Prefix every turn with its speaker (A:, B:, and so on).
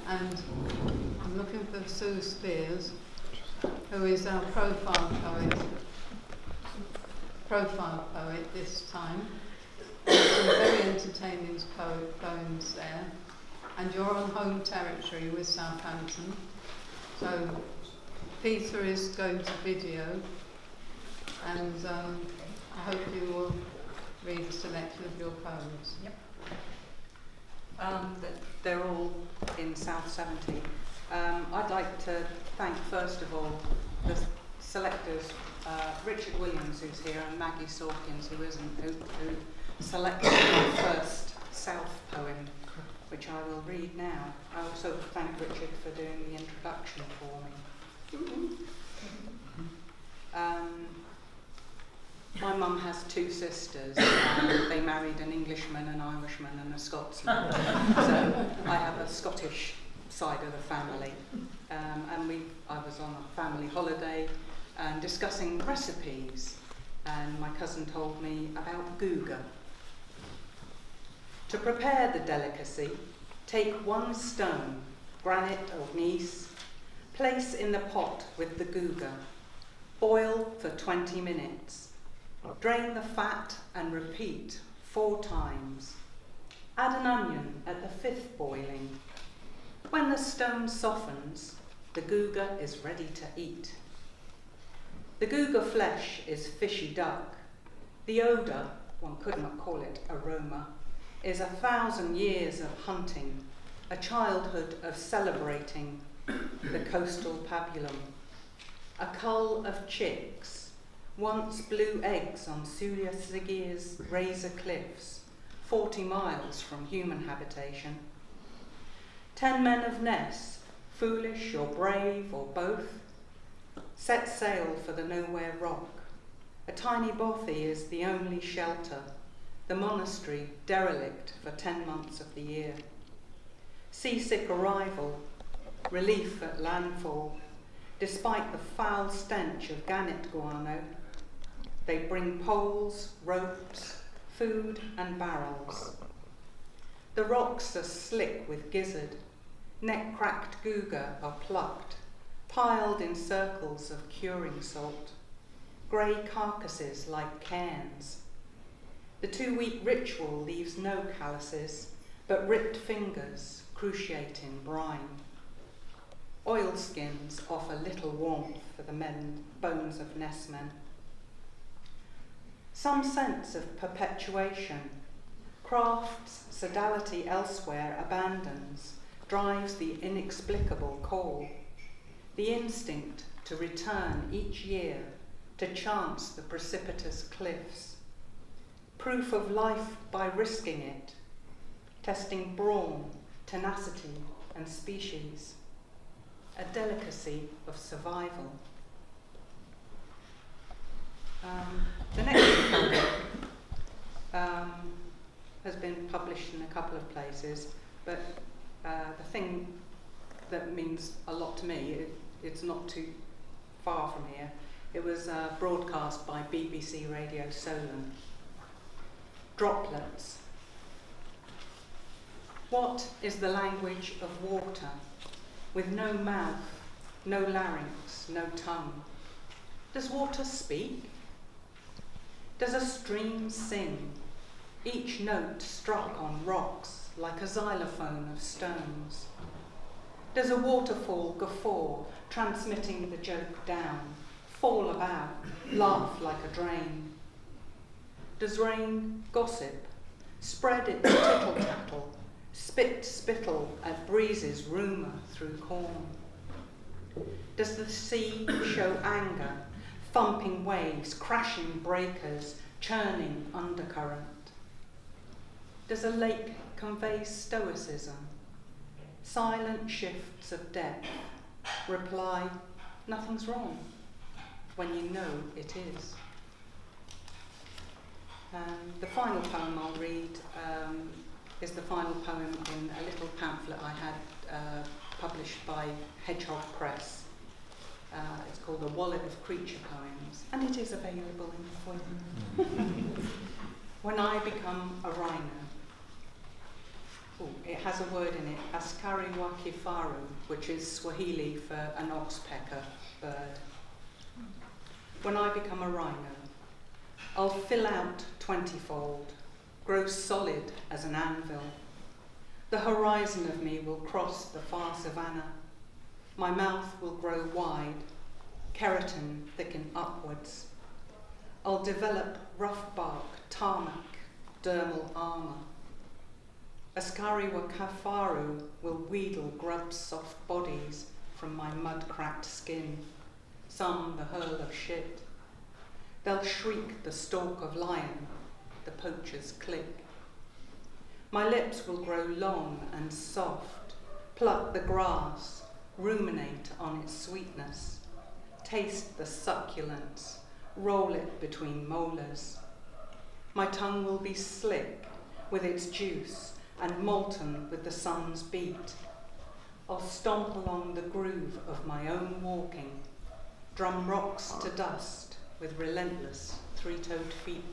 A: and I'm looking for Sue Spiers, who is our profile poet this time. There's some very entertaining poems there, and you're on home territory with Southampton, so Peter is going to video, and I hope you will read a selection of your poems.
B: Yep. They're all in South 70. I'd like to thank, first of all, the selectors, Richard Williams, who's here, and Maggie Sawkins, who isn't, who selected my first South poem, which I will read now. I also thank Richard for doing the introduction for me. My mum has two sisters. They married an Englishman, an Irishman, and a Scotsman. So I have a Scottish side of the family. I was on a family holiday and discussing recipes, and my cousin told me about Googa. To prepare the delicacy, take 1 stone, granite or gneiss, place in the pot with the Googa. Boil for 20 minutes. Drain the fat and repeat 4 times. Add an onion at the 5th boiling. When the stone softens, the Googa is ready to eat. The Googa flesh is fishy duck. The odour, one could not call it aroma, is 1,000 years of hunting, a childhood of celebrating the coastal pabulum. A cull of chicks, once blue eggs on Sulia Sigir's razor cliffs, 40 miles from human habitation. 10 men of Ness, foolish or brave or both, set sail for the nowhere rock. A tiny bothy is the only shelter, the monastery derelict for 10 months of the year. Seasick arrival, relief at landfall, despite the foul stench of gannet guano. They bring poles, ropes, food and barrels. The rocks are slick with gizzard, neck-cracked Googa are plucked, piled in circles of curing salt, grey carcasses like cairns. The 2-week ritual leaves no calluses, but ripped fingers cruciate in brine. Oilskins offer little warmth for the bones of Nessmen. Some sense of perpetuation, craft's sodality elsewhere abandons, drives the inexplicable call, the instinct to return each year to chance the precipitous cliffs. Proof of life by risking it, testing brawn, tenacity and species, a delicacy of survival. The next poem has been published in a couple of places, but the thing that means a lot to me, it's not too far from here. It was broadcast by BBC Radio Solent. Droplets. What is the language of water, with no mouth, no larynx, no tongue? Does water speak? Does a stream sing, each note struck on rocks like a xylophone of stones? Does a waterfall guffaw, transmitting the joke down, fall about, laugh like a drain? Does rain gossip, spread its tittle-tattle, spit spittle at breezes rumour through corn? Does the sea show anger, thumping waves, crashing breakers, churning undercurrent? Does a lake convey stoicism, silent shifts of depth, reply, nothing's wrong, when you know it is? The final poem I'll read is the final poem in a little pamphlet I had published by Hedgehog Press. It's called A Wallet of Creature Poems, and it is available in the foyer. When I become a rhino. it has a word in it, askari wakifaru, which is Swahili for an oxpecker bird. When I become a rhino, I'll fill out 20-fold, grow solid as an anvil. The horizon of me will cross the far savannah. My mouth will grow wide, keratin thicken upwards. I'll develop rough bark, tarmac, dermal armour. Askari Wakafaru will wheedle grub's soft bodies from my mud-cracked skin, some the hurl of shit. They'll shriek the stalk of lion, the poacher's click. My lips will grow long and soft, pluck the grass, ruminate on its sweetness, taste the succulence, roll it between molars. My tongue will be slick with its juice and molten with the sun's beat. I'll stomp along the groove of my own walking, drum rocks to dust with relentless three-toed feet.